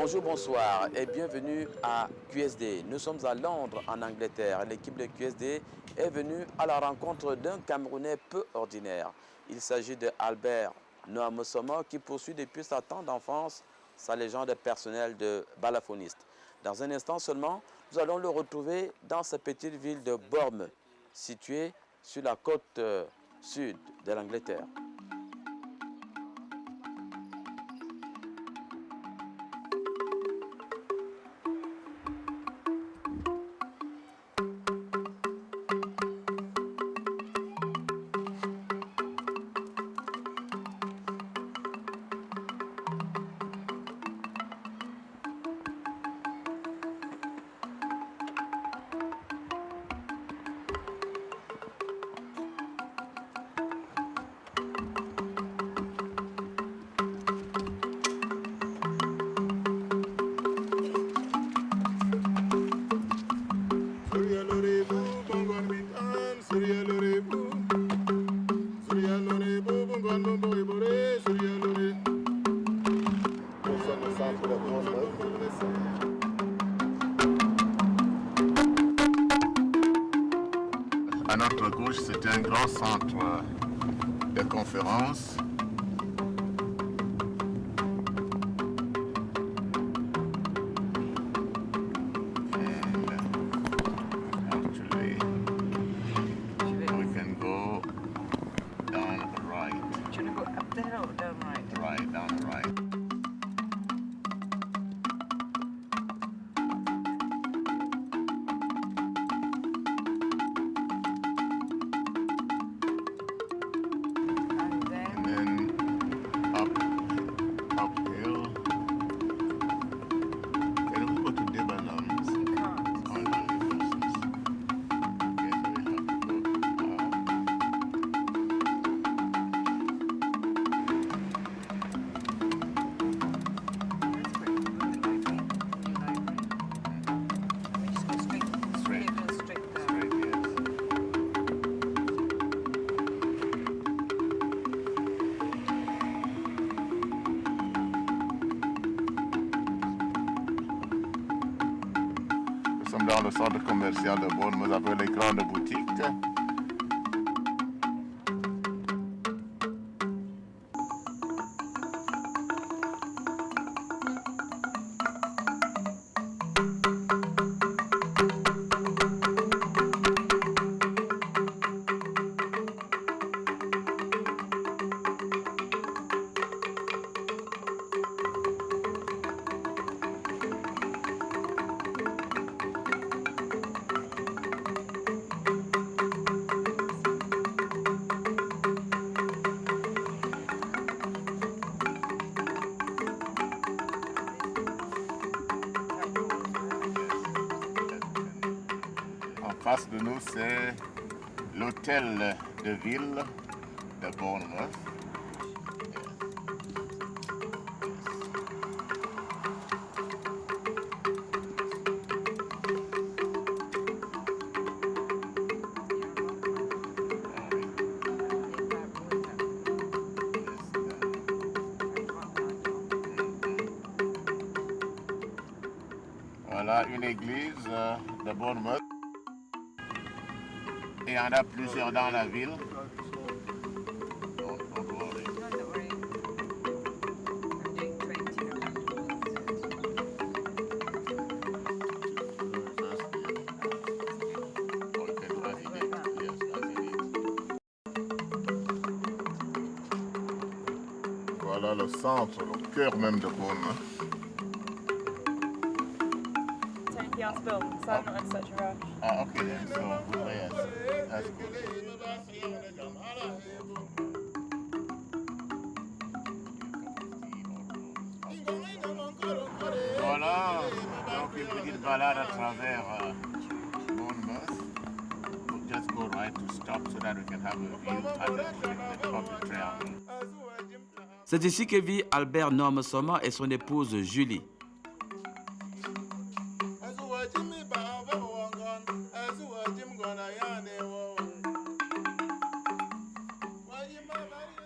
Bonjour, bonsoir et bienvenue à QSD. Nous sommes à Londres, en Angleterre. L'équipe de QSD est venue à la rencontre d'un Camerounais peu ordinaire. Il s'agit de Albert Noah Mosoma qui poursuit depuis sa tendre enfance sa légende personnelle de balafoniste. Dans un instant seulement, nous allons le retrouver dans sa petite ville de Bournemouth, située sur la côte sud de l'Angleterre. À notre gauche, c'est un grand centre de conférence. We can go down right. Do you want to go up the hill or down right? Right, down right. And And then then uphill. Can we go to Debenham? you can't. On only buses. Okay, so we have to go up. That's pretty good, the library, new library. And we just go straight, Straight. go straight there. Straight, yes. Nous sommes dans le centre commercial de Bournemouth avec les grandes boutiques. En face de nous, c'est l'hôtel de ville de Bournemouth. Voilà une église de Bournemouth. Et il y en a plusieurs dans la ville. Don't worry. No, don't worry. I'm doing 20 now. Or you can do as he did. Yes, as he did. Voilà le centre, le cœur même de Bournemouth. 10 yards film, so I'm not in such a rush. Ah, okay then. So, yes, that's good. Voilà, donc une petite balade à travers Bournemouth. We'll just go right to stop so that we can have a view at the public triangle. C'est ici que vit Albert Noah Mosoma et son épouse Julie.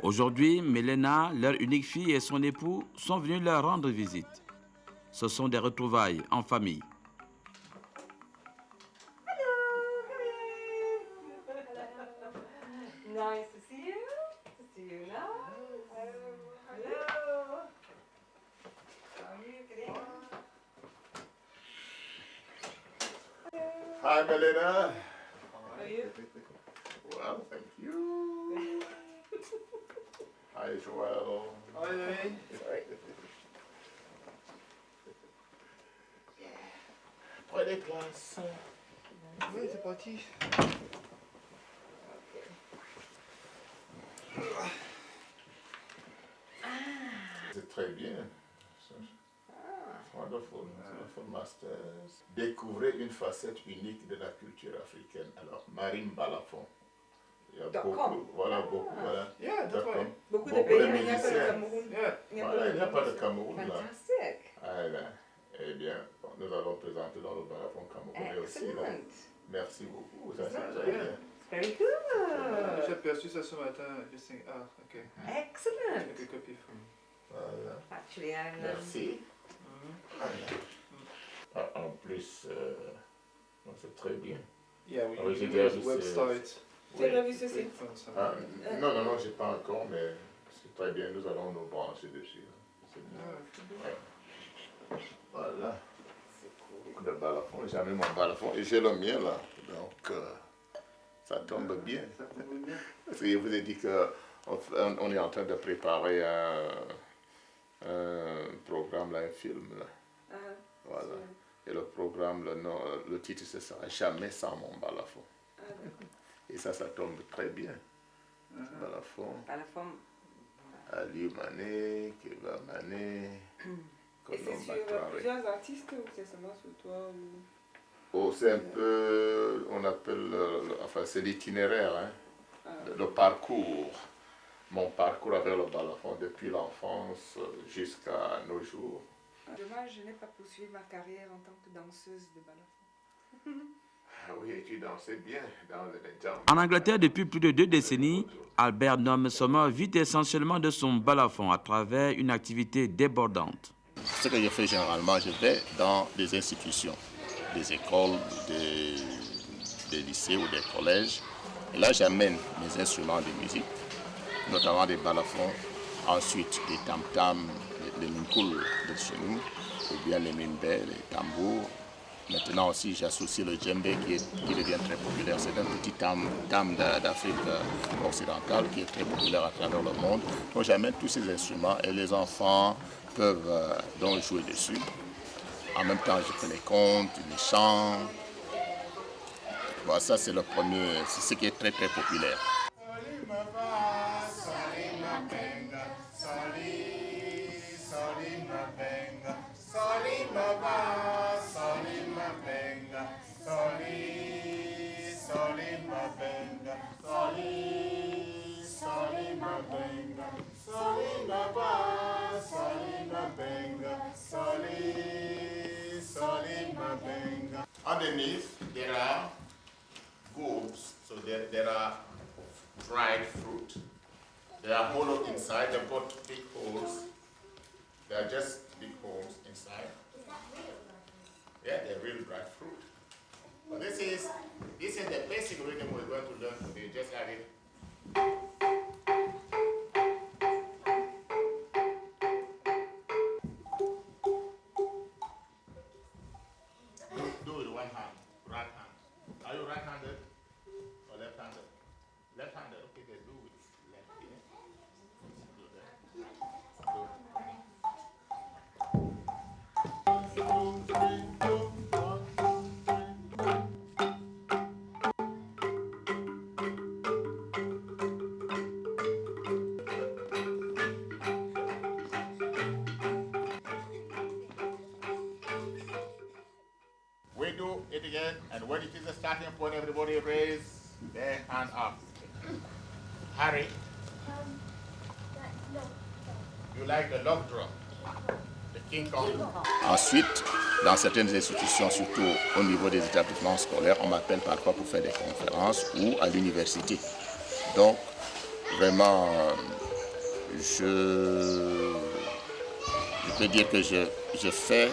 Aujourd'hui, Melena, leur unique fille, et son époux sont venus leur rendre visite. Ce sont des retrouvailles en famille. Nice to see you. To see you now. Hello. How are you today? Hi, Melina. How are you? Well, thank you. Hi, Joel. Hi. Prenez place. Oui, c'est parti. C'est très bien. Wonderful, wonderful masters. Découvrez une facette unique de la culture africaine. Alors, Marine Balafon. Il y a beaucoup, voilà, beaucoup, voilà. Yeah, that's D'accord. right. Beaucoup de Beaucoup pays, de mais il n'y a pas de musiciens. Cameroun. Yeah. Voilà, il n'y a pas de Cameroun là. Fantastique. Voilà. Eh bien, bon, nous allons présenter dans le Balafon camerounais aussi. Là. Excellent. Merci beaucoup. Ça, Excellent. c'est très bien. Very J'ai good. aperçu ça ce matin. Just think, ah, ok. Excellent. Quelques copies from. Voilà. Actually, I'm Merci. Voilà. Ah, en plus, non, c'est très bien. Yeah, we Ah oui, j'ai use déjà the vu website. Tu as revu ceci? Click on some- Ah, non, non, non, j'ai pas encore, mais c'est très bien. Nous allons nous brancher dessus. C'est bien. Ah, Voilà. Le balafon, j'ai mis mon balafon et j'ai le mien là. Donc, ça tombe bien. ça tombe bien. Parce que je vous ai dit qu'on est en train de préparer un programme, là, un film. Là. Ah, Voilà. Et le programme, le titre, ce sera Jamais sans mon balafon. ah, d'accord. Et ça tombe très bien. Balafon, Par la forme. Aliou Mané, Keba Mané, Et c'est Colomba sur Traoré. plusieurs artistes ou c'est seulement sur toi ou... Oh, c'est un peu, on appelle, enfin c'est l'itinéraire, hein, Ah. le parcours. Mon parcours avec le balafon depuis l'enfance jusqu'à nos jours. Dommage, je n'ai pas poursuivi ma carrière en tant que danseuse de balafon. Ah oui, tu dansais bien dans le jam. En Angleterre, depuis plus de 2 décennies, Albert Nome Sommer vit essentiellement de son balafon à travers une activité débordante. Ce que je fais généralement, je vais dans des institutions, des écoles, des lycées ou des collèges. Et là, j'amène mes instruments de musique, notamment des balafons, ensuite des tam-tams, les minkouls de chez nous, ou bien les mimbes, les tambours. Maintenant aussi, j'associe le djembé qui devient très populaire. C'est un petit tam d'Afrique occidentale qui est très populaire à travers le monde. Donc j'amène tous ces instruments et les enfants peuvent donc jouer dessus. En même temps, je fais les contes, les chants. Bon, ça, c'est le premier, c'est ce qui est très très populaire. Underneath, there are gourds, so there are dried fruit. They are hollow inside, they've got big holes. They are just big holes inside. Yeah, they're real dried fruit. But this is the basic rhythm we're going to learn today, just like it. Do it one hand, right hand. Are you right-handed or left-handed? Left-handed, okay, then do it left here. Do that. We do it again, and when it is the starting point, everybody raise their hand up. Harry, you like the log drum, the King Kong. Ensuite, dans certaines institutions, surtout au niveau des établissements scolaires, on m'appelle parfois pour faire des conférences ou à l'université. Donc, vraiment, Je peux dire que je fais,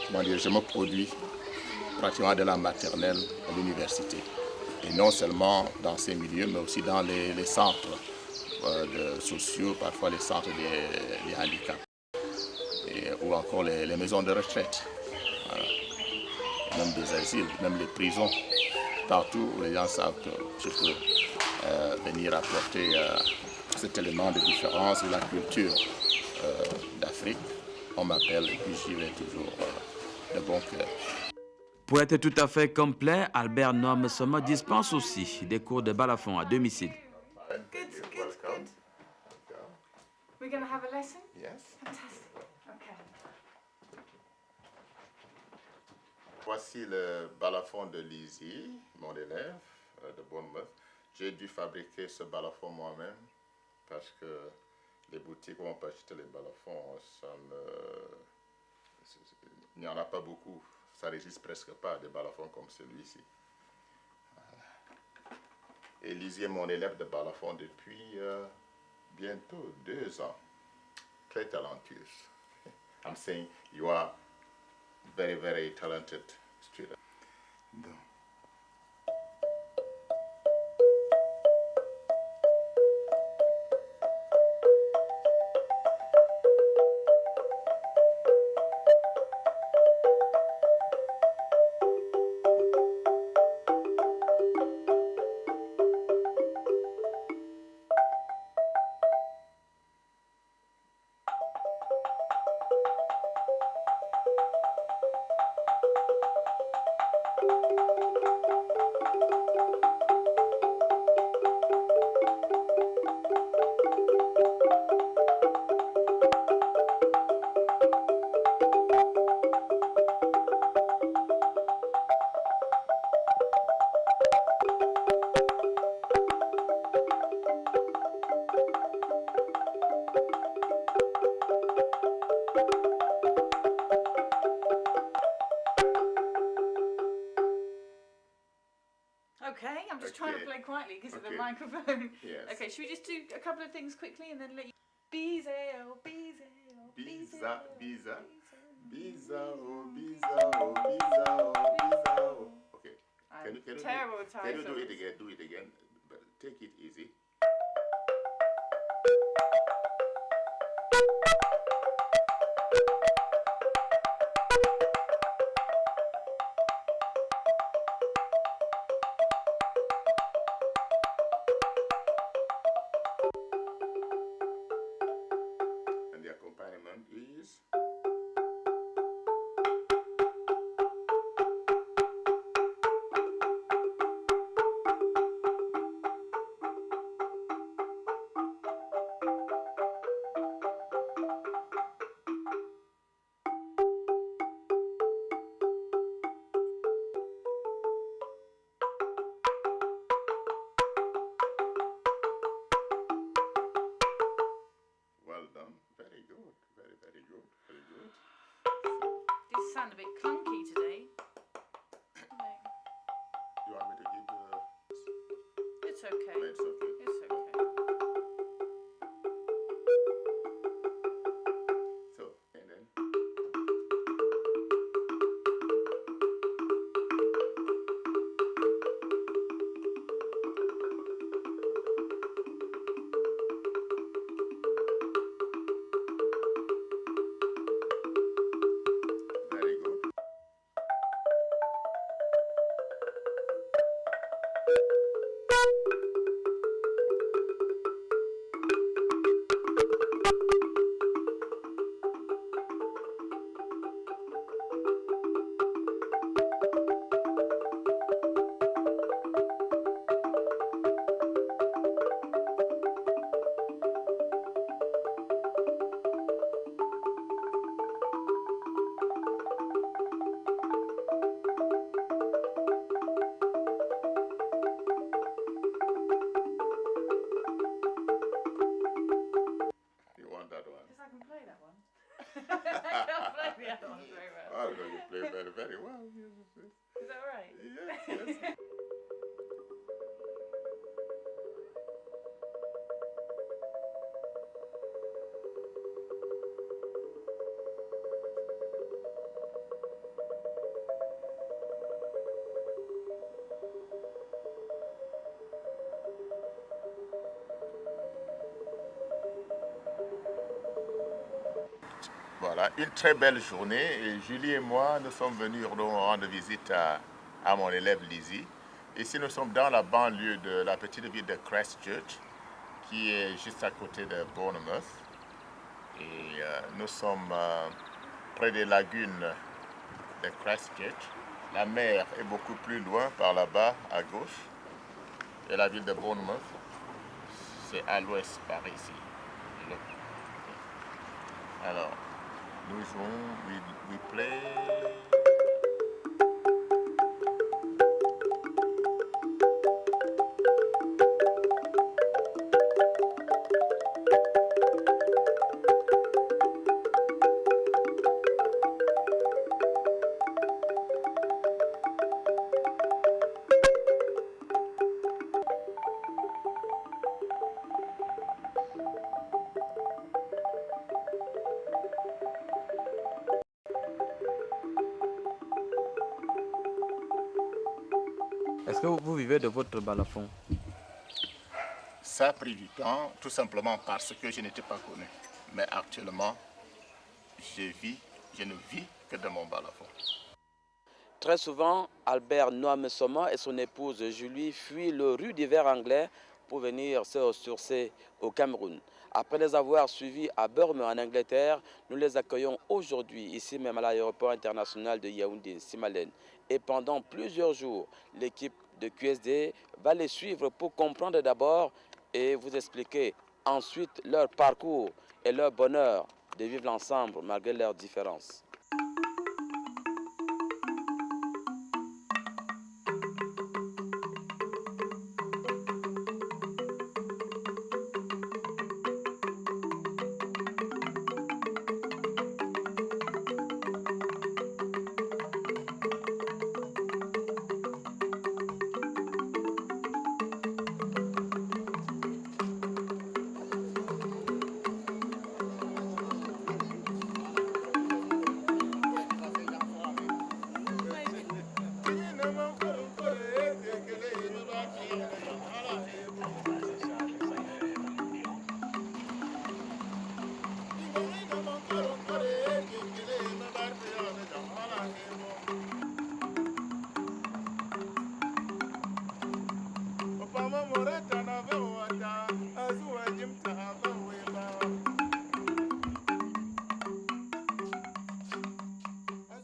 comment dire, je me produis pratiquement de la maternelle à l'université. Et non seulement dans ces milieux, mais aussi dans les centres sociaux, parfois les centres des handicaps, ou encore les maisons de retraite, voilà. Même des asiles, même les prisons, partout où les gens savent que je peux venir apporter cet élément de différence de la culture d'Afrique. On m'appelle et puis j'y vais toujours de bon cœur. Pour être tout à fait complet, Albert Noam Soma dispense aussi des cours de balafon à domicile. Good, good, good. We're going to have a lesson? Yes. Fantastic. Okay. Voici le balafon de Lizzie, mon élève de Bournemouth. J'ai dû fabriquer ce balafon moi-même parce que les boutiques où on peut acheter les balafons, il n'y en a pas beaucoup. Ça n'existe presque pas des balafons comme celui-ci. Et Lizzie est mon élève de balafon depuis bientôt 2 ans. Très talentueuse. I'm saying you are very, very talented student. Donc. Okay, I'm just trying to play quietly because of the Okay. microphone. Yes. Okay, should we just do a couple of things quickly and then let you... Biza, oh, Biza, oh, Biza, Biza, Biza, Biza, oh, Biza, oh, Biza, oh, Biza, oh. Okay. I'm Can terrible with you do titles. it again? Do it again. But take it easy. And the accompaniment is. Well done. Very good. Very, very good. Very good. These sound a bit clunky today. You want me to give the. It's okay. No, it's okay. It's okay. So, and then. Very good. Voilà, une très belle journée. Et Julie et moi, nous sommes venus rendre visite à mon élève Lizzie. Ici, nous sommes dans la banlieue de la petite ville de Christchurch, qui est juste à côté de Bournemouth. Et nous sommes près des lagunes de Christchurch. La mer est beaucoup plus loin par là-bas à gauche. Et la ville de Bournemouth, c'est à l'ouest par ici. Alors, nous jouons, we play. Est-ce que vous vivez de votre balafon? Ça a pris du temps, tout simplement parce que je n'étais pas connu. Mais actuellement, je ne vis que de mon balafon. Très souvent, Albert Noamesoma et son épouse Julie fuient le rue d'hiver anglais pour venir se ressourcer au Cameroun. Après les avoir suivis à Burme en Angleterre, nous les accueillons aujourd'hui ici même à l'aéroport international de Yaoundé-Simalène. Et pendant plusieurs jours, l'équipe de QSD va les suivre pour comprendre d'abord et vous expliquer ensuite leur parcours et leur bonheur de vivre ensemble malgré leurs différences.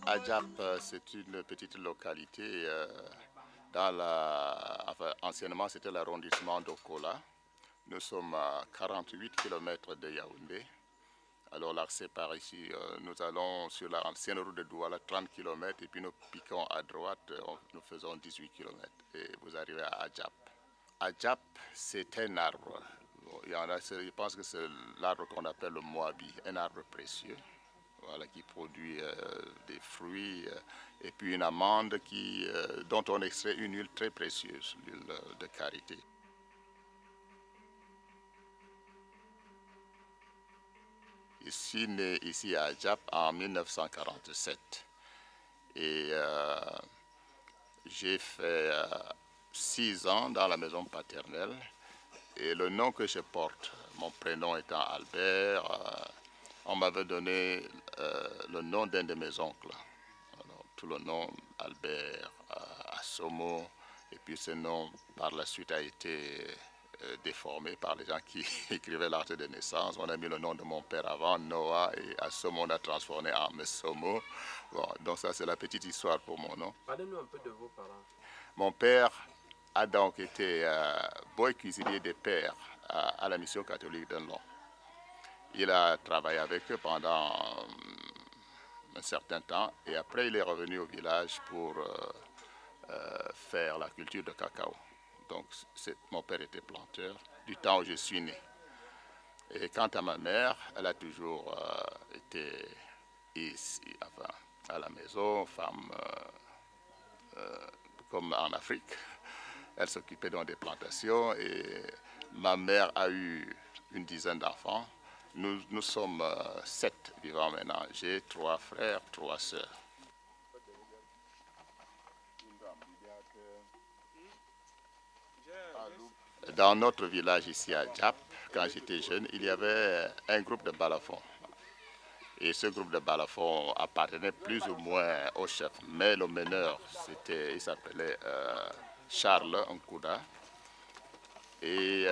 Adjap, c'est une petite localité anciennement c'était l'arrondissement d'Okola. Nous sommes à 48 km de Yaoundé. Alors l'accès par ici, nous allons sur l'ancienne route de Douala 30 km et puis nous piquons à droite, nous faisons 18 km et vous arrivez à Adjap. Adjap, c'est un arbre. Je pense que c'est l'arbre qu'on appelle le moabi, un arbre précieux. Voilà, qui produit des fruits et puis une amande dont on extrait une huile très précieuse, l'huile de karité. Je suis né ici à Adjap en 1947 et j'ai fait 6 ans dans la maison paternelle et le nom que je porte, mon prénom étant Albert, on m'avait donné le nom d'un de mes oncles. Alors, tout le nom, Albert Assomo, et puis ce nom par la suite a été déformé par les gens qui écrivaient l'acte de naissance. On a mis le nom de mon père avant, Noah, et Assomo on a transformé en Messomo. Bon, donc ça c'est la petite histoire pour mon nom. Parlez-nous un peu de vos parents. Mon père a donc été boy cuisinier des pères à la mission catholique d'Enlon. Il a travaillé avec eux pendant un certain temps et après il est revenu au village pour faire la culture de cacao. Donc mon père était planteur du temps où je suis né. Et quant à ma mère, elle a toujours été ici, enfin, à la maison, femme comme en Afrique. Elle s'occupait donc des plantations et ma mère a eu une dizaine d'enfants. Nous sommes 7 vivants maintenant. J'ai 3 frères, 3 sœurs. Dans notre village ici à Adjap, quand j'étais jeune, il y avait un groupe de balafons. Et ce groupe de balafon appartenait plus ou moins au chef. Mais le meneur, il s'appelait Charles Nkouda. Et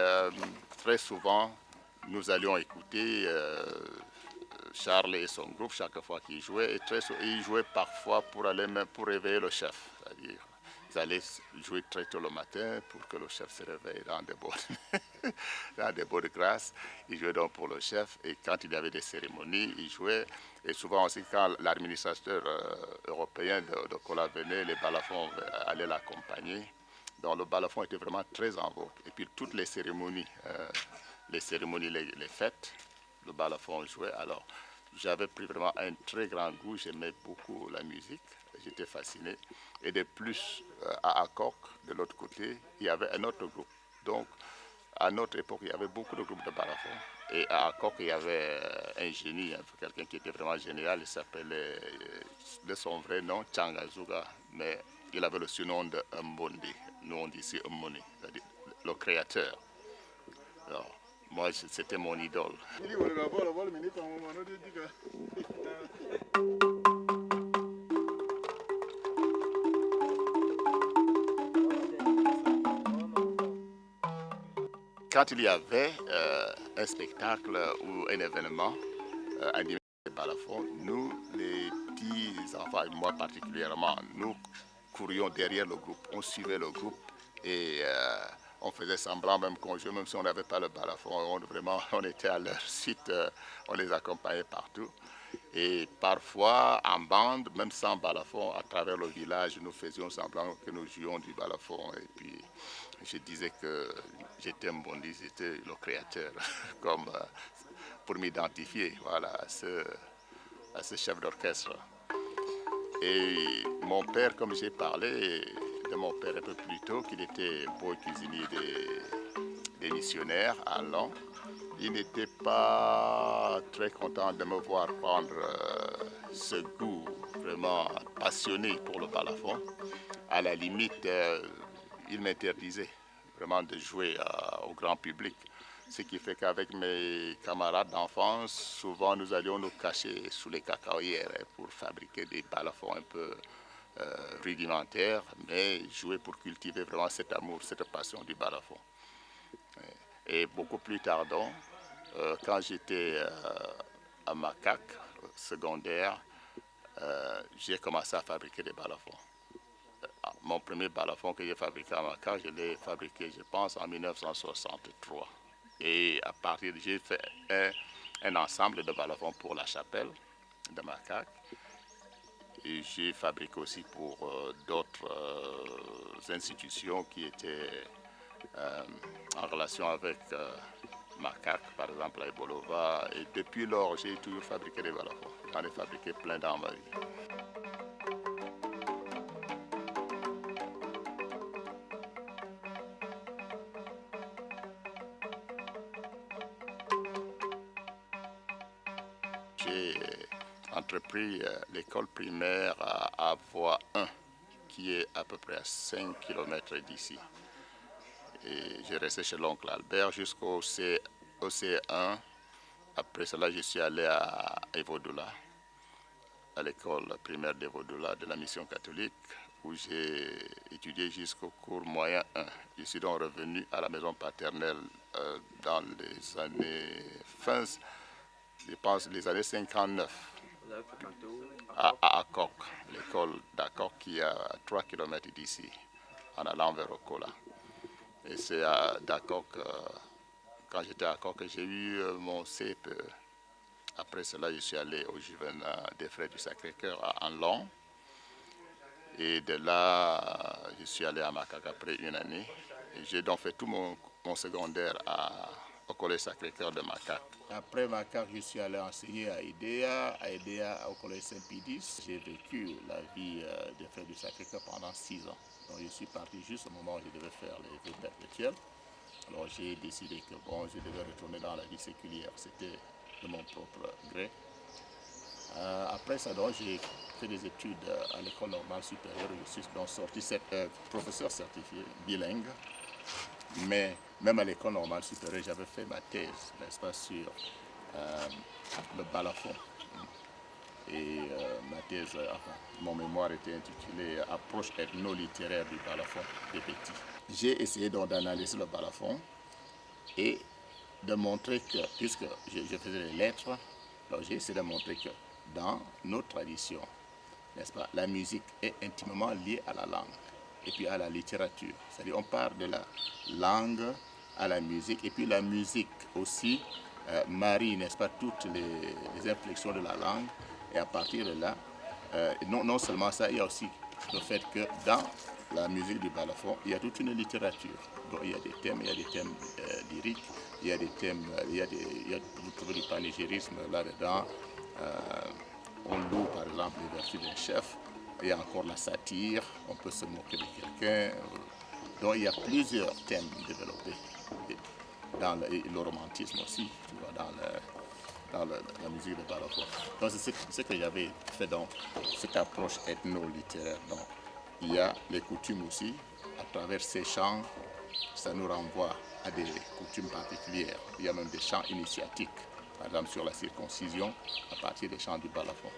très souvent, nous allions écouter Charles et son groupe chaque fois qu'ils jouaient. Et ils jouaient parfois pour réveiller le chef. C'est-à-dire, ils allaient jouer très tôt le matin pour que le chef se réveille dans des bonnes grâces. Ils jouaient donc pour le chef. Et quand il y avait des cérémonies, ils jouaient. Et souvent aussi, quand l'administrateur européen de Kola venait, les balafons allaient l'accompagner. Donc le balafon était vraiment très en vogue. Et puis toutes les cérémonies, les fêtes, le balafon jouait. Alors j'avais pris vraiment un très grand goût. J'aimais beaucoup la musique. J'étais fasciné. Et de plus, à Akok, de l'autre côté, il y avait un autre groupe. Donc, à notre époque, il y avait beaucoup de groupes de balafon. Et à Akok, il y avait un génie, quelqu'un qui était vraiment génial. Il s'appelait, de son vrai nom, Changazuga. Mais il avait le surnom de Mbondi. Nous, on dit ici Mboni, c'est-à-dire le créateur. Alors, moi, c'était mon idole. Quand il y avait un spectacle ou un événement animé par balafon, nous, les petits enfants, et moi particulièrement, nous courions derrière le groupe. On suivait le groupe et on faisait semblant même qu'on jouait, même si on n'avait pas le balafon. On était à leur suite, on les accompagnait partout. Et parfois, en bande, même sans balafon, à travers le village, nous faisions semblant que nous jouions du balafon. Et puis, je disais que j'étais Mbondi, j'étais le créateur, comme pour m'identifier, voilà, à ce chef d'orchestre. Et mon père, comme j'ai parlé de mon père un peu plus tôt, qu'il était beau cuisinier des missionnaires à Lan, il n'était pas très content de me voir prendre ce goût vraiment passionné pour le balafon. À la limite, il m'interdisait vraiment de jouer au grand public. Ce qui fait qu'avec mes camarades d'enfance, souvent nous allions nous cacher sous les cacaoyères pour fabriquer des balafons un peu rudimentaires, mais jouer pour cultiver vraiment cet amour, cette passion du balafon. Et beaucoup plus tard, donc, quand j'étais à Makak, secondaire, j'ai commencé à fabriquer des balafons. Mon premier balafon que j'ai fabriqué à Makak, je l'ai fabriqué, je pense, en 1963. Et à partir de j'ai fait un ensemble de balafons pour la chapelle de Makak. Et j'ai fabriqué aussi pour d'autres institutions qui étaient en relation avec Makak, par exemple à Ebolova. Et depuis lors, j'ai toujours fabriqué des balafons. J'en ai fabriqué plein dans ma vie. J'ai entrepris l'école primaire à Voie 1, qui est à peu près à 5 km d'ici. Et j'ai resté chez l'oncle Albert jusqu'au C1. Après cela, je suis allé à Evodoula, à l'école primaire d'Evodoula de la mission catholique, où j'ai étudié jusqu'au cours moyen 1. Je suis donc revenu à la maison paternelle dans les années fin, je pense les années 59, à Akok, l'école d'Akok qui est à 3 km d'ici, en allant vers Okola. Et c'est à Dakok, quand j'étais à Akok, que j'ai eu mon CPE. Après cela, je suis allé au juvénat des Frères du Sacré-Cœur à Anlon. Et de là, je suis allé à Makak après une année. Et j'ai donc fait tout mon secondaire au Collège Sacré-Cœur de Makak. Après Makak, je suis allé enseigner à IDEA au Collège Saint-Pédis. J'ai vécu la vie des Frères du Sacré-Cœur pendant 6 ans. Donc je suis parti juste au moment où je devais faire les vœux perpétuels. Alors j'ai décidé que bon, je devais retourner dans la vie séculière. C'était de mon propre gré. Après ça, j'ai fait des études à l'école normale supérieure. Je suis donc sorti professeur certifié, bilingue. Mais même à l'école normale supérieure, j'avais fait ma thèse, n'est-ce pas, sur le balafon. Et ma thèse, enfin, mon mémoire était intitulé Approche ethno-littéraire du balafon des petits. J'ai essayé donc d'analyser le balafon et de montrer que, puisque je faisais les lettres, donc j'ai essayé de montrer que dans nos traditions, n'est-ce pas, la musique est intimement liée à la langue et puis à la littérature. C'est-à-dire on part de la langue à la musique et puis la musique aussi marie, n'est-ce pas, toutes les inflexions de la langue et à partir de là, non seulement ça, il y a aussi le fait que dans la musique du balafon, il y a toute une littérature. Donc il y a des thèmes, lyriques, il y a des thèmes, vous trouvez du panégyrisme là-dedans. On loue par exemple les vertus d'un chef, il y a encore la satire, on peut se moquer de quelqu'un. Donc il y a plusieurs thèmes développés. Dans le romantisme aussi, tu vois, dans la musique de balafon. Donc c'est ce que j'avais fait dans cette approche ethno-littéraire. Donc il y a les coutumes aussi, à travers ces chants, ça nous renvoie à des coutumes particulières. Il y a même des chants initiatiques, par exemple sur la circoncision, à partir des chants du balafon.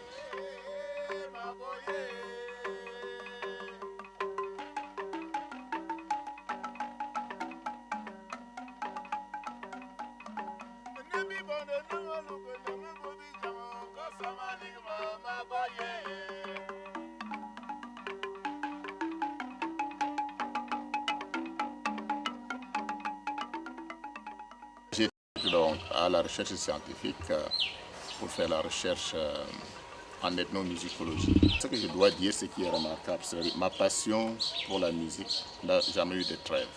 J'étais donc à la recherche scientifique pour faire la recherche en ethnomusicologie. Ce que je dois dire, ce qui est remarquable, c'est ma passion pour la musique n'a jamais eu de trêve.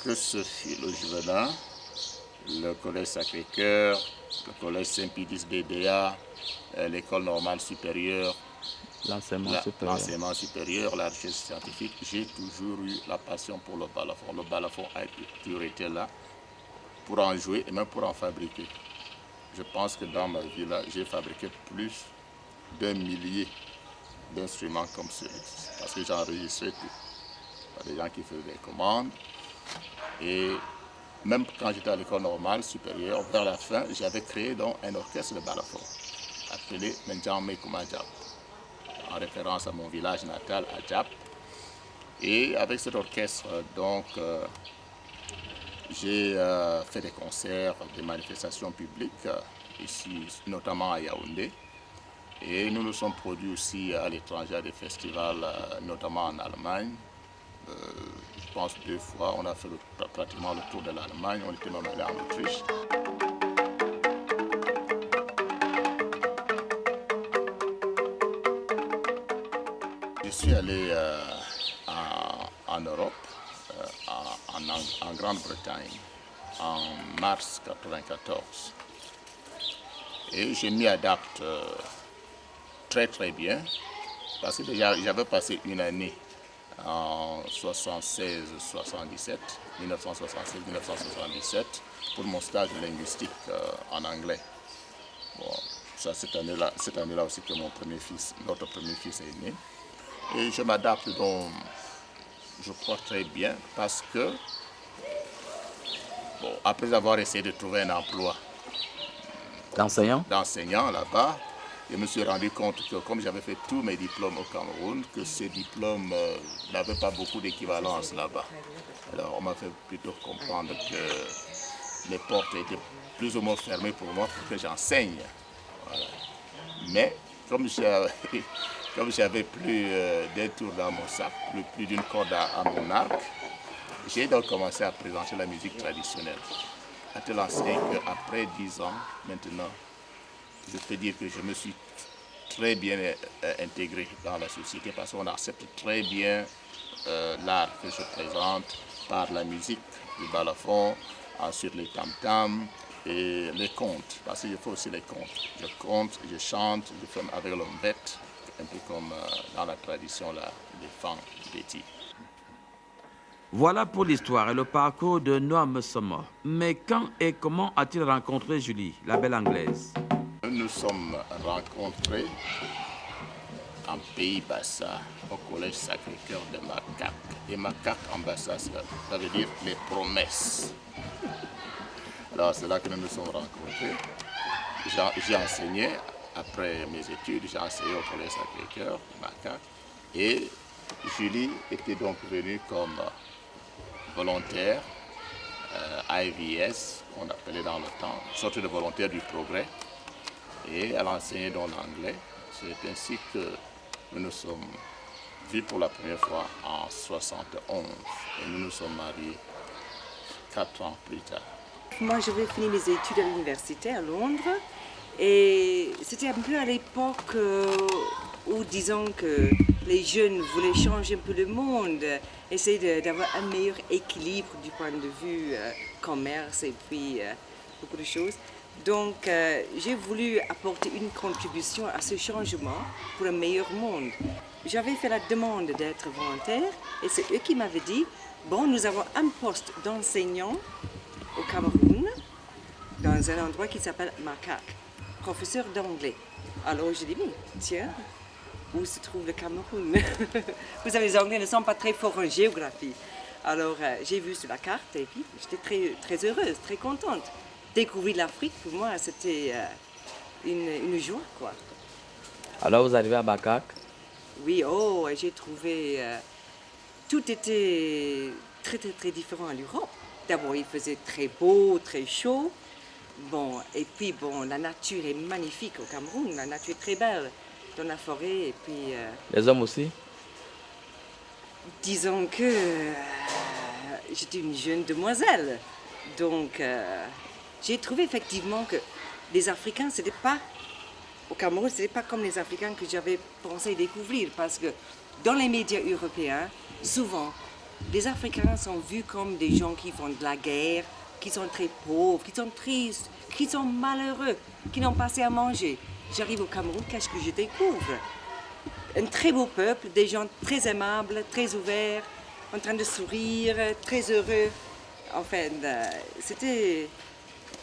Que ce fut le Juvenat, le collège Sacré-Cœur, le collège Saint-Pédis BBA, l'école normale supérieure, l'enseignement supérieur, la recherche scientifique, j'ai toujours eu la passion pour le balafon. Le balafon a toujours été là pour en jouer et même pour en fabriquer. Je pense que dans ma vie là, j'ai fabriqué plus d'1 millier d'instruments comme celui-ci, parce que j'enregistrais tout. Il y a des gens qui faisaient des commandes et même quand j'étais à l'école normale supérieure, vers la fin, j'avais créé donc un orchestre de balafon appelé Menjame Kumajab, en référence à mon village natal, à Djap. Et avec cet orchestre, donc, j'ai fait des concerts, des manifestations publiques, ici, notamment à Yaoundé. Et nous nous sommes produits aussi à l'étranger, à des festivals, notamment en Allemagne. Je pense 2 fois, on a fait pratiquement le tour de l'Allemagne, on était même allé en Autriche. Je suis allé en Europe, en Grande-Bretagne, en mars 1994. Et je m'y adapte très très bien, parce que déjà j'avais passé une année en 1976-1977, pour mon stage de linguistique en anglais. Bon, c'est cette année-là aussi que notre premier fils est né. Et je m'adapte donc, je crois, très bien, parce que, bon, après avoir essayé de trouver un emploi d'enseignant là-bas, je me suis rendu compte que comme j'avais fait tous mes diplômes au Cameroun, que ces diplômes n'avaient pas beaucoup d'équivalence là-bas. Alors on m'a fait plutôt comprendre que les portes étaient plus ou moins fermées pour moi pour que j'enseigne. Voilà. Mais comme j'avais plus d'un tour dans mon sac, plus d'une corde à mon arc, j'ai donc commencé à présenter la musique traditionnelle. À tel enseigne qu'après 10 ans maintenant, je peux dire que je me suis très bien intégré dans la société parce qu'on accepte très bien l'art que je présente par la musique du balafon, ensuite les tam-tams et les contes, parce qu'il faut aussi les contes. Je conte, je chante, je fais avec l'ombette, un peu comme dans la tradition là, des fans d'Eti. Voilà pour l'histoire et le parcours de Noam Sommo. Mais quand et comment a-t-il rencontré Julie, la belle anglaise? Nous nous sommes rencontrés en Pays Bassa, au collège Sacré-Cœur de Makak. Et Makak en Bassa, ça veut dire les promesses. Alors c'est là que nous nous sommes rencontrés. J'ai enseigné après mes études, j'ai enseigné au Collège Sacré-Cœur, Macaque, et Julie était donc venue comme volontaire IVS, qu'on appelait dans le temps, sorte de volontaire du progrès, et elle enseignait dans l'anglais. C'est ainsi que nous nous sommes vus pour la première fois en 1971 et nous nous sommes mariés 4 ans plus tard. Moi, j'avais fini mes études à l'université à Londres et c'était un peu à l'époque où, disons que les jeunes voulaient changer un peu le monde, essayer d'avoir un meilleur équilibre du point de vue commerce et puis beaucoup de choses. Donc, j'ai voulu apporter une contribution à ce changement pour un meilleur monde. J'avais fait la demande d'être volontaire et c'est eux qui m'avaient dit « Bon, nous avons un poste d'enseignant au Cameroun, dans un endroit qui s'appelle Macaque, professeur d'anglais. » Alors j'ai dit « Mais tiens, où se trouve le Cameroun ?» Vous savez, les Anglais ne sont pas très forts en géographie. Alors j'ai vu sur la carte et puis j'étais très heureuse, très contente. Découvrir l'Afrique, pour moi, c'était une joie, quoi. Alors vous arrivez à Macaque? Oui, oh, j'ai trouvé... tout était très différent à l'Europe. D'abord, il faisait très beau, très chaud. Bon, et puis, bon, la nature est magnifique au Cameroun. La nature est très belle dans la forêt. Et puis... Les hommes aussi? Disons que j'étais une jeune demoiselle. Donc, j'ai trouvé effectivement que les Africains, c'était pas... Au Cameroun, ce n'était pas comme les Africains que j'avais pensé découvrir. Parce que dans les médias européens, souvent, les Africains sont vus comme des gens qui font de la guerre, qui sont très pauvres, qui sont tristes, qui sont malheureux, qui n'ont pas assez à manger. J'arrive au Cameroun, qu'est-ce que je découvre? Un très beau peuple, des gens très aimables, très ouverts, en train de sourire, très heureux. Enfin, c'était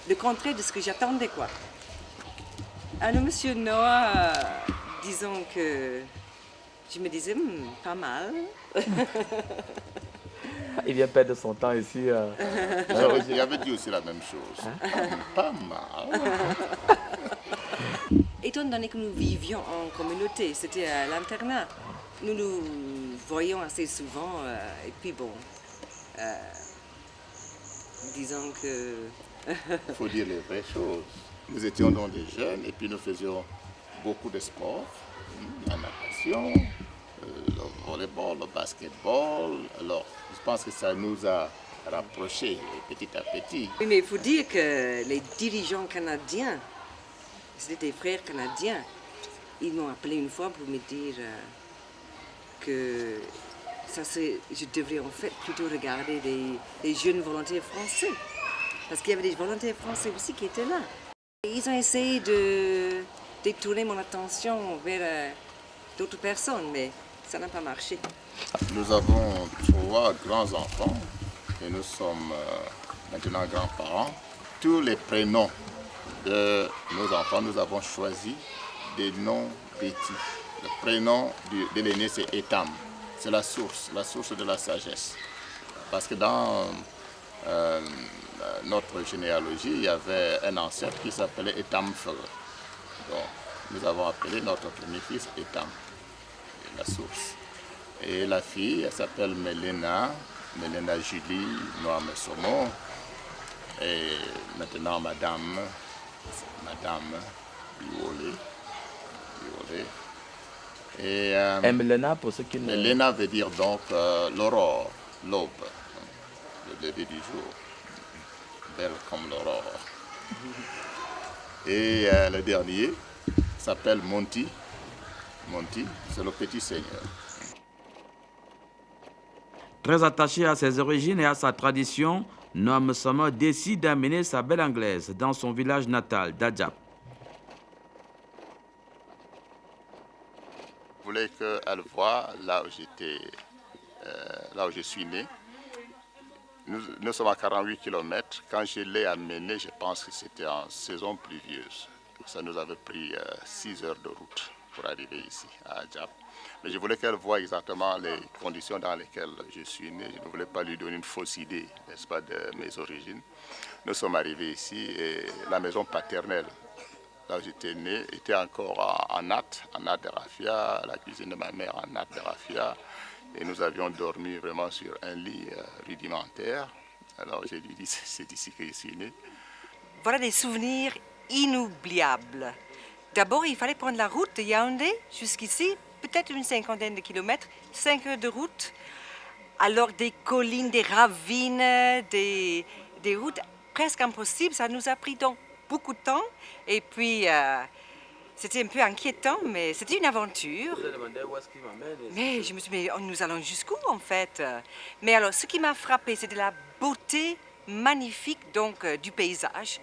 le contraire de ce que j'attendais, quoi. Alors, Monsieur Noah, disons que je me disais, pas mal. Il vient perdre son temps ici. J'avais dit aussi la même chose. Pas mal. Étant donné que nous vivions en communauté, c'était à l'internat, nous nous voyions assez souvent. Et puis bon, disons que... Il faut dire les vraies choses. Nous étions donc des jeunes et puis nous faisions beaucoup de sports, la natation, le volleyball, le basketball. Alors, je pense que ça nous a rapprochés petit à petit. Oui, mais il faut dire que les dirigeants canadiens, c'était des frères canadiens, ils m'ont appelé une fois pour me dire que je devrais en fait plutôt regarder les jeunes volontaires français. Parce qu'il y avait des volontaires français aussi qui étaient là. Ils ont essayé de détourner mon attention vers d'autres personnes, mais ça n'a pas marché. Nous avons 3 grands-enfants et nous sommes maintenant grands-parents. Tous les prénoms de nos enfants, nous avons choisi des noms bétis. Le prénom de l'aîné, c'est Etam. C'est la source de la sagesse. Parce que dans notre généalogie, il y avait un ancêtre qui s'appelait Etam Feu. Donc, nous avons appelé notre premier fils Etam, la source. Et la fille, elle s'appelle Mélena Julie Noamesomo. Et maintenant, Madame Iwole. Et Mélena, pour ceux qui ne... Mélena veut dire donc l'aurore, l'aube, le lever du jour. Belle comme l'aurore. Et le dernier s'appelle Monty. Monty, c'est le petit seigneur. Très attaché à ses origines et à sa tradition, Noam Sama décide d'amener sa belle anglaise dans son village natal, d'Adjap. Je voulais qu'elle voie là où je suis né. Nous sommes à 48 km. Quand je l'ai amenée, je pense que c'était en saison pluvieuse. Ça nous avait pris 6 heures de route pour arriver ici, à Adjap. Mais je voulais qu'elle voie exactement les conditions dans lesquelles je suis né. Je ne voulais pas lui donner une fausse idée, n'est-ce pas, de mes origines. Nous sommes arrivés ici et la maison paternelle là où j'étais né, était encore en natte de raffia, la cuisine de ma mère en natte de raffia. Et nous avions dormi vraiment sur un lit rudimentaire. Alors j'ai dit, c'est ici que je suis né. Voilà des souvenirs inoubliables. D'abord, il fallait prendre la route de Yaoundé jusqu'ici, peut-être une 50aine de kilomètres, 5 heures de route. Alors des collines, des ravines, des routes presque impossibles. Ça nous a pris donc beaucoup de temps. Et puis, c'était un peu inquiétant, mais c'était une aventure. Vous avez demandé où est-ce qu'il m'amène? Mais je me suis dit, mais nous allons jusqu'où en fait? Mais alors, ce qui m'a frappé, c'était la beauté magnifique donc, du paysage.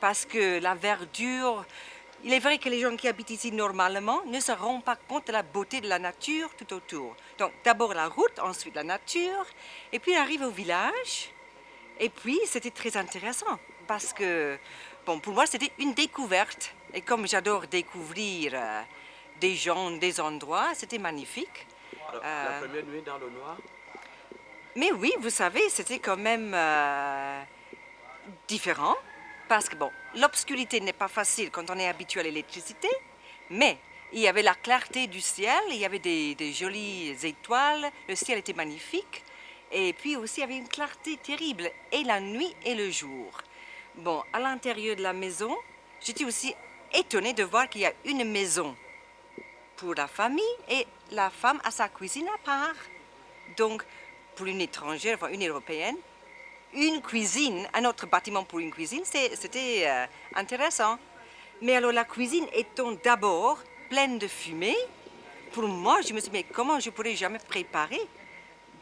Parce que la verdure, il est vrai que les gens qui habitent ici normalement ne se rendent pas compte de la beauté de la nature tout autour. Donc d'abord la route, ensuite la nature, et puis on arrive au village. Et puis c'était très intéressant parce que, bon, pour moi c'était une découverte. Et comme j'adore découvrir des gens, des endroits, c'était magnifique. Alors, la première nuit dans le noir? Mais oui, vous savez, c'était quand même différent. Parce que, bon, l'obscurité n'est pas facile quand on est habitué à l'électricité, mais il y avait la clarté du ciel, il y avait des jolies étoiles, le ciel était magnifique, et puis aussi il y avait une clarté terrible, et la nuit et le jour. Bon, à l'intérieur de la maison, j'étais aussi étonnée de voir qu'il y a une maison pour la famille, et la femme a sa cuisine à part. Donc, pour une étrangère, enfin une européenne, une cuisine, un autre bâtiment pour une cuisine, c'était intéressant. Mais alors la cuisine étant d'abord pleine de fumée, pour moi, je me suis dit, mais comment je pourrais jamais préparer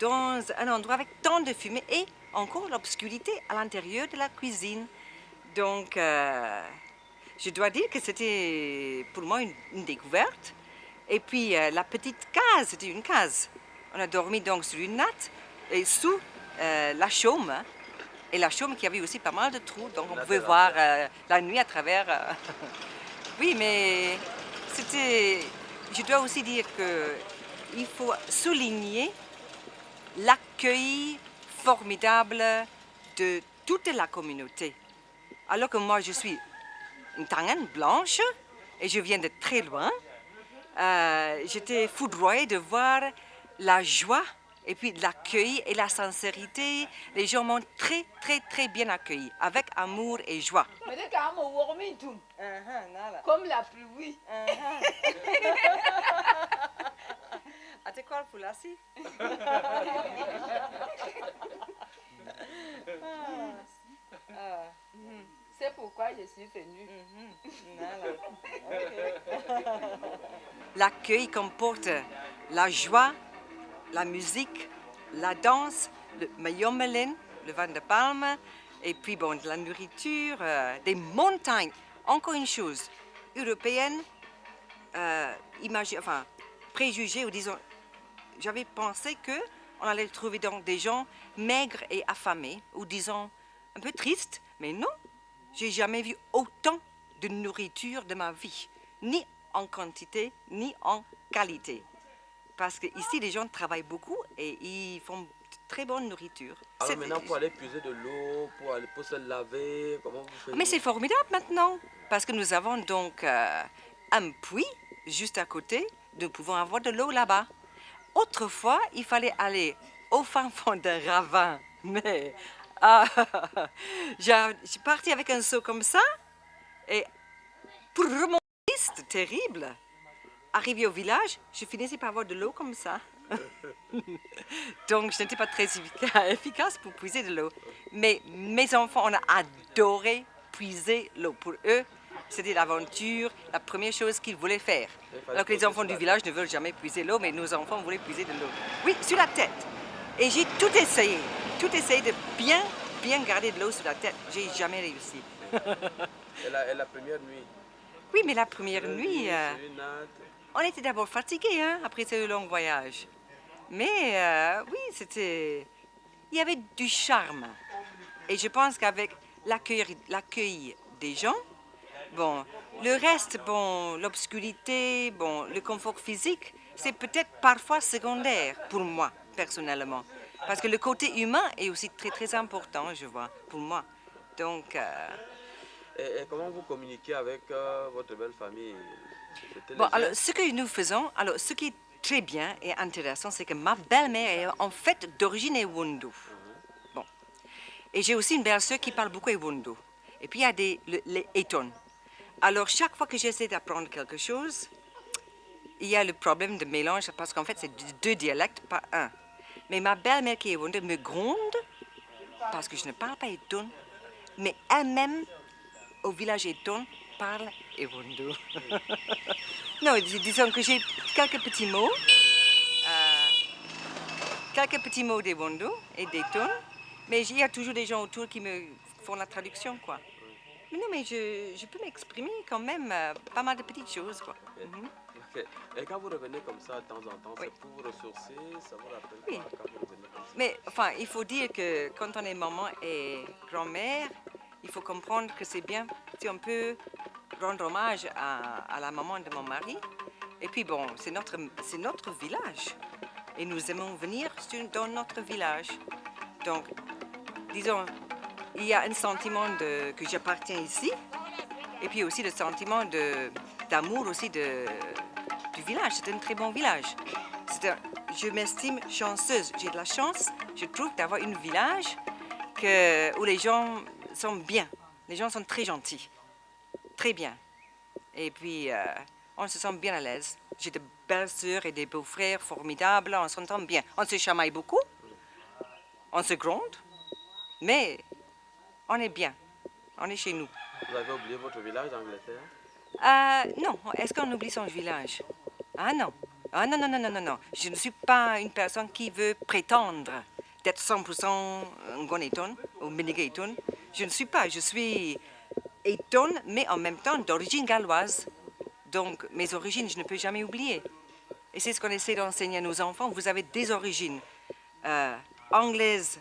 dans un endroit avec tant de fumée et encore l'obscurité à l'intérieur de la cuisine. Donc, je dois dire que c'était pour moi une découverte. Et puis, la petite case, c'était une case. On a dormi donc sur une natte et sous la chaume. Et la chaume qui avait aussi pas mal de trous, donc on pouvait voir la nuit à travers. Oui, mais c'était... Je dois aussi dire qu'il faut souligner l'accueil formidable de toute la communauté. Alors que moi, je suis une Tangane blanche et je viens de très loin, j'étais foudroyée de voir la joie et puis l'accueil et la sincérité. Les gens m'ont très, très, très bien accueilli, avec amour et joie. Comme la pluie. C'est pourquoi je suis venue. L'accueil comporte la joie, la musique, la danse, le mayommelin, le vin de palme, et puis bon, de la nourriture, des montagnes. Encore une chose, européenne, préjugée, ou disons, j'avais pensé qu'on allait trouver donc des gens maigres et affamés, ou disons, un peu tristes, mais non, j'ai jamais vu autant de nourriture de ma vie, ni en quantité, ni en qualité. Parce qu'ici, les gens travaillent beaucoup et ils font de très bonne nourriture. Alors maintenant, pour aller puiser de l'eau, pour se laver, comment vous faites? Mais c'est formidable maintenant, parce que nous avons donc un puits juste à côté. Nous pouvons avoir de l'eau là-bas. Autrefois, il fallait aller au fin fond d'un ravin. Mais je suis partie avec un seau comme ça et pour remonter, c'était terrible. Arrivé au village, je finissais par avoir de l'eau comme ça. Donc, je n'étais pas très efficace pour puiser de l'eau. Mais mes enfants, on a adoré puiser l'eau. Pour eux, c'était l'aventure, la première chose qu'ils voulaient faire. Alors que les enfants du village ne veulent jamais puiser l'eau, mais nos enfants voulaient puiser de l'eau. Oui, sur la tête. Et j'ai tout essayé de bien garder de l'eau sur la tête. J'ai jamais réussi. Et la première nuit? Oui, mais la première nuit... On était d'abord fatigués après ce long voyage. Mais oui, c'était... Il y avait du charme. Et je pense qu'avec l'accueil des gens, bon, le reste, bon, l'obscurité, bon, le confort physique, c'est peut-être parfois secondaire pour moi, personnellement. Parce que le côté humain est aussi très, très important, je vois, pour moi. Donc, Et comment vous communiquez avec votre belle famille? Bon, alors, ce que nous faisons, alors, ce qui est très bien et intéressant, c'est que ma belle-mère est en fait d'origine Ewondo. Bon. Et j'ai aussi une belle-sœur qui parle beaucoup Ewondo. Et puis, il y a les Eton. Alors, chaque fois que j'essaie d'apprendre quelque chose, il y a le problème de mélange, parce qu'en fait, c'est deux dialectes, pas un. Mais ma belle-mère qui est Ewondo me gronde, parce que je ne parle pas Eton, mais elle-même, au village Eton, parle Ewondo. Non, disons que j'ai quelques petits mots d'Ewondo et d'Eton, mais il y a toujours des gens autour qui me font la traduction, quoi. Mais non, mais je peux m'exprimer quand même pas mal de petites choses, quoi. Ok. Et quand vous revenez comme ça de temps en temps, Oui. c'est pour vous ressourcer, ça vous rappelle Oui. quoi quand vous revenez comme ça? Mais enfin, il faut dire que quand on est maman et grand-mère, il faut comprendre que c'est bien si on peut rendre hommage à la maman de mon mari. Et puis bon, c'est notre village. Et nous aimons venir dans notre village. Donc, disons, il y a un sentiment que j'appartiens ici. Et puis aussi le sentiment d'amour aussi du village. C'est un très bon village. Je m'estime chanceuse. J'ai de la chance, je trouve, d'avoir un village où les gens sont bien. Les gens sont très gentils. Très bien. Et puis, on se sent bien à l'aise. J'ai de belles sœurs et des beaux-frères formidables. On s'entend bien. On se chamaille beaucoup. On se gronde. Mais on est bien. On est chez nous. Vous avez oublié votre village d'Angleterre? Non. Est-ce qu'on oublie son village? Ah non. Ah non, non, non, non, non, non. Je ne suis pas une personne qui veut prétendre d'être 100% Ngoneton ou Minigayton. Je ne suis pas. Je suis Eton, mais en même temps d'origine galloise. Donc, mes origines, je ne peux jamais oublier. Et c'est ce qu'on essaie d'enseigner à nos enfants. Vous avez des origines anglaises,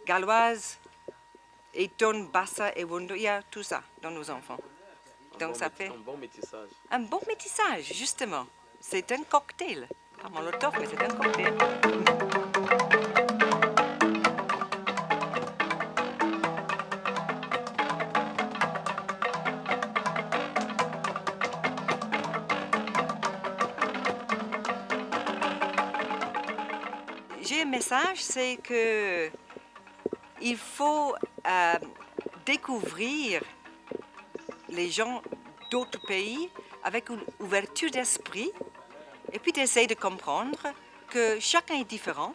galloises, Eton, Bassa, Ewondo. Il y a tout ça dans nos enfants. Donc, ça fait un bon métissage. un bon métissage, justement. C'est un cocktail. Pas molotov, mais c'est un cocktail. J'ai un message, c'est que il faut découvrir les gens d'autres pays avec une ouverture d'esprit et puis d'essayer de comprendre que chacun est différent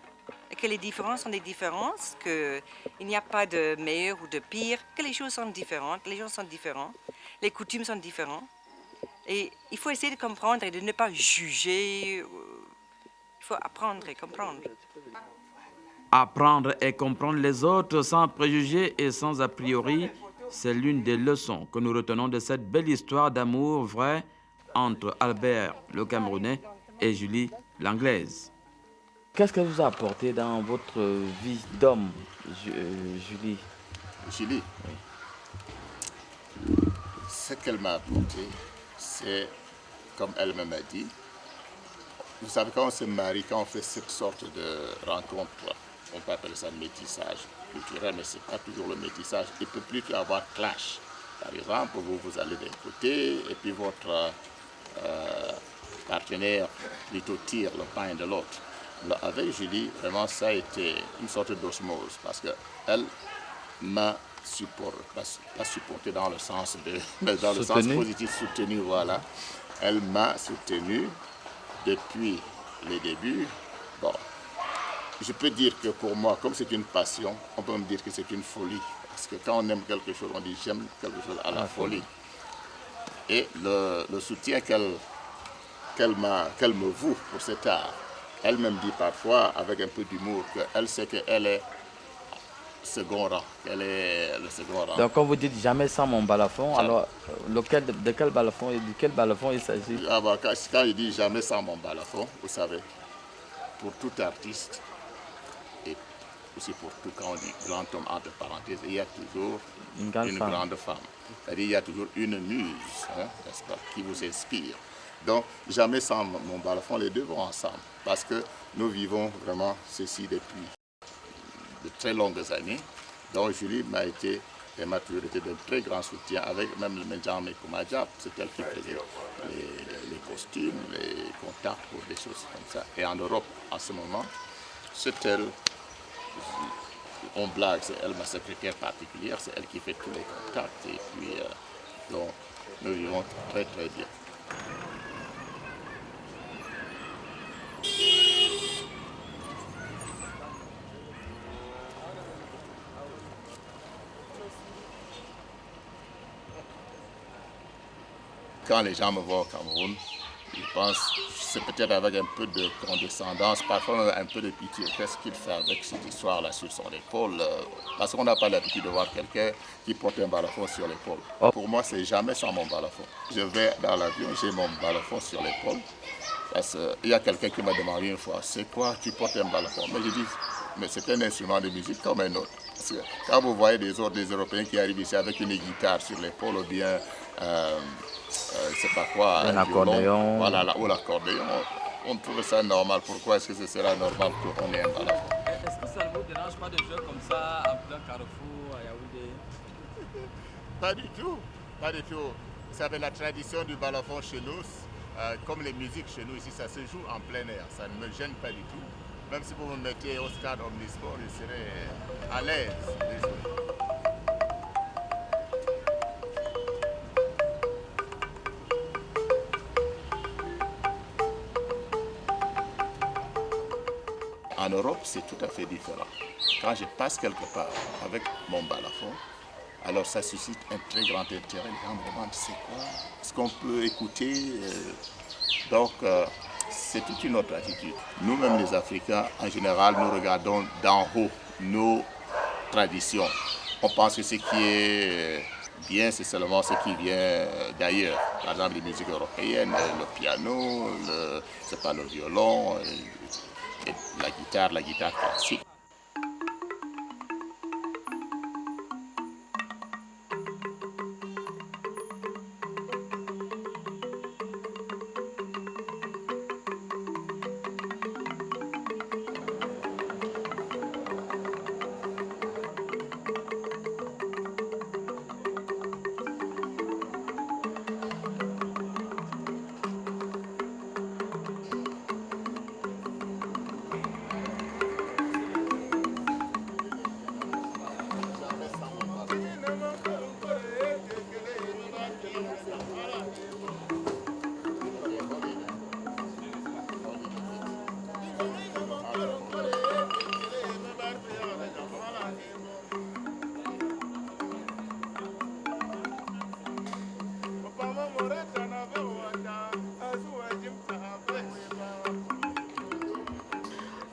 et que les différences sont des différences, qu'il n'y a pas de meilleur ou de pire, que les choses sont différentes, les gens sont différents, les coutumes sont différentes. Et il faut essayer de comprendre et de ne pas juger. Il faut apprendre et comprendre. Apprendre et comprendre les autres sans préjugés et sans a priori, c'est l'une des leçons que nous retenons de cette belle histoire d'amour vrai entre Albert, le Camerounais, et Julie, l'Anglaise. Qu'est-ce que vous a apporté dans votre vie d'homme, Julie? Julie, ce qu'elle m'a apporté, c'est, comme elle-même a dit, vous savez, quand on se marie, quand on fait cette sorte de rencontre, on peut appeler ça métissage culturel, mais ce n'est pas toujours le métissage. Il peut plutôt y avoir clash. Par exemple, vous allez d'un côté et puis votre partenaire plutôt tire le pain de l'autre. Avec Julie, vraiment, ça a été une sorte d'osmose parce qu'elle m'a pas supporté dans le sens mais dans le sens positif, soutenu, voilà. Elle m'a soutenu depuis les débuts. Bon, je peux dire que pour moi, comme c'est une passion, on peut me dire que c'est une folie. Parce que quand on aime quelque chose, on dit j'aime quelque chose à la folie. Et le soutien qu'elle me voue pour cet art, elle me dit parfois avec un peu d'humour qu'elle sait qu'elle est second rang, qu'elle est le second rang. Donc quand vous dites jamais sans mon balafon, alors de quel balafon il s'agit? Quand il dit jamais sans mon balafon, vous savez, pour tout artiste, et aussi pour tout, quand on dit grand homme entre parenthèses, il y a toujours une grande femme. C'est-à-dire il y a toujours une muse, hein, n'est-ce pas, qui vous inspire. Donc jamais sans mon balafon, les deux vont ensemble. Parce que nous vivons vraiment ceci depuis de très longues années. Donc Julie m'a été Emma toujours été de très grand soutien, avec même le Menjame Kumadjap, c'est elle qui faisait les costumes, les contacts pour des choses comme ça. Et en Europe, en ce moment, c'est elle, on blague, c'est elle ma secrétaire particulière, c'est elle qui fait tous les contacts. Et puis, donc, nous vivons très très bien. Quand les gens me voient au Cameroun, ils pensent, c'est peut-être avec un peu de condescendance, parfois un peu de pitié. Qu'est-ce qu'il fait avec cette histoire-là sur son épaule? Parce qu'on n'a pas l'habitude de voir quelqu'un qui porte un balafon sur l'épaule. Pour moi, c'est jamais sans mon balafon. Je vais dans l'avion, j'ai mon balafon sur l'épaule. Parce qu'il y a quelqu'un qui m'a demandé une fois, c'est quoi, tu portes un balafon? Mais je dis, mais c'est un instrument de musique comme un autre. Parce que quand vous voyez des Européens qui arrivent ici avec une guitare sur l'épaule ou bien, c'est pas quoi, un accordéon. Voilà, ou l'accordéon, on trouve ça normal. Pourquoi est-ce que ce sera normal qu'on ait un balafon? Est-ce que ça ne vous dérange pas de jouer comme ça en plein carrefour à Yaoundé? Pas du tout, pas du tout. Vous savez, la tradition du balafon chez nous, comme les musiques chez nous ici, ça se joue en plein air. Ça ne me gêne pas du tout. Même si vous me mettiez au stade Omnisport, je serais à l'aise. En Europe, c'est tout à fait différent. Quand je passe quelque part avec mon balafon, alors ça suscite un très grand intérêt. Les gens me demandent c'est quoi, est-ce qu'on peut écouter. Donc, c'est toute une autre attitude. Nous-mêmes, les Africains, en général, nous regardons d'en haut nos traditions. On pense que ce qui est bien, c'est seulement ce qui vient d'ailleurs. Par exemple, les musiques européennes, le piano, le violon, et la guitare classique.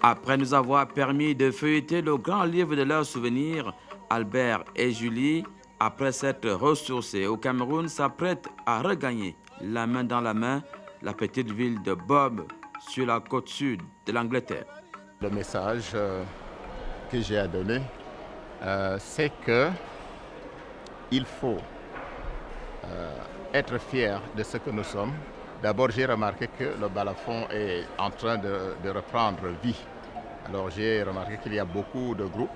Après nous avoir permis de feuilleter le grand livre de leurs souvenirs, Albert et Julie, après s'être ressourcés au Cameroun, s'apprêtent à regagner, la main dans la main, la petite ville de Bob, sur la côte sud de l'Angleterre. Le message que j'ai à donner, c'est que il faut être fier de ce que nous sommes. D'abord, j'ai remarqué que le balafon est en train de reprendre vie. Alors, j'ai remarqué qu'il y a beaucoup de groupes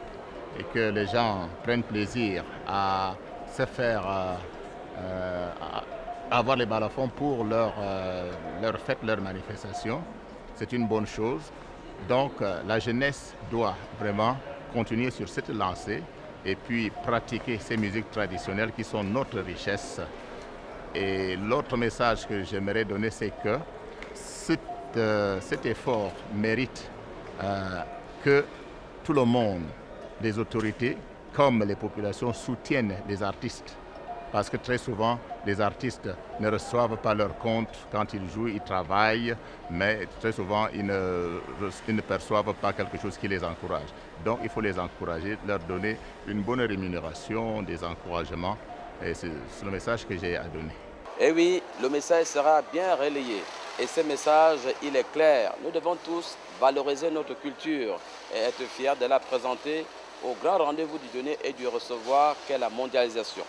et que les gens prennent plaisir à se faire avoir les balafons pour leur fête, leur manifestation. C'est une bonne chose. Donc, la jeunesse doit vraiment continuer sur cette lancée et puis pratiquer ces musiques traditionnelles qui sont notre richesse. Et l'autre message que j'aimerais donner, c'est que cet effort mérite que tout le monde, les autorités comme les populations soutiennent les artistes. Parce que très souvent, les artistes ne reçoivent pas leur compte quand ils jouent, ils travaillent, mais très souvent, ils ne perçoivent pas quelque chose qui les encourage. Donc, il faut les encourager, leur donner une bonne rémunération, des encouragements. Et c'est le message que j'ai à donner. Et oui, le message sera bien relayé. Et ce message, il est clair. Nous devons tous valoriser notre culture et être fiers de la présenter au grand rendez-vous du donner et du recevoir qu'est la mondialisation.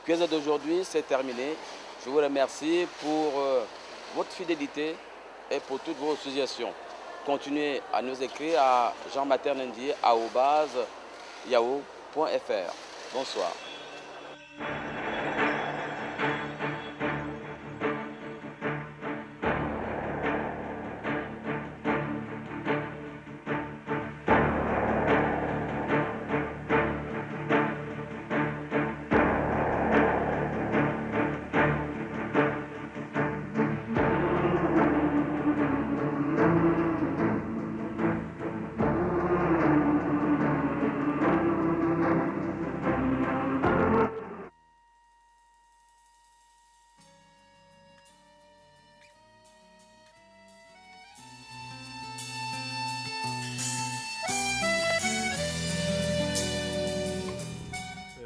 QSD d'aujourd'hui, c'est terminé. Je vous remercie pour votre fidélité et pour toutes vos suggestions. Continuez à nous écrire à jean-maternendi@yahoo.fr. Bonsoir.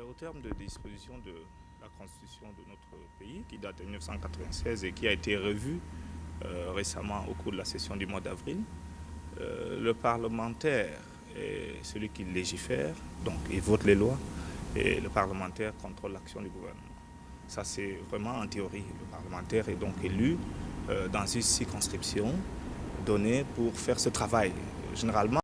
Au terme de disposition de la Constitution de notre pays, qui date de 1996 et qui a été revue récemment au cours de la session du mois d'avril, le parlementaire est celui qui légifère, donc il vote les lois, et le parlementaire contrôle l'action du gouvernement. Ça, c'est vraiment en théorie. Le parlementaire est donc élu dans une circonscription donnée pour faire ce travail. Généralement,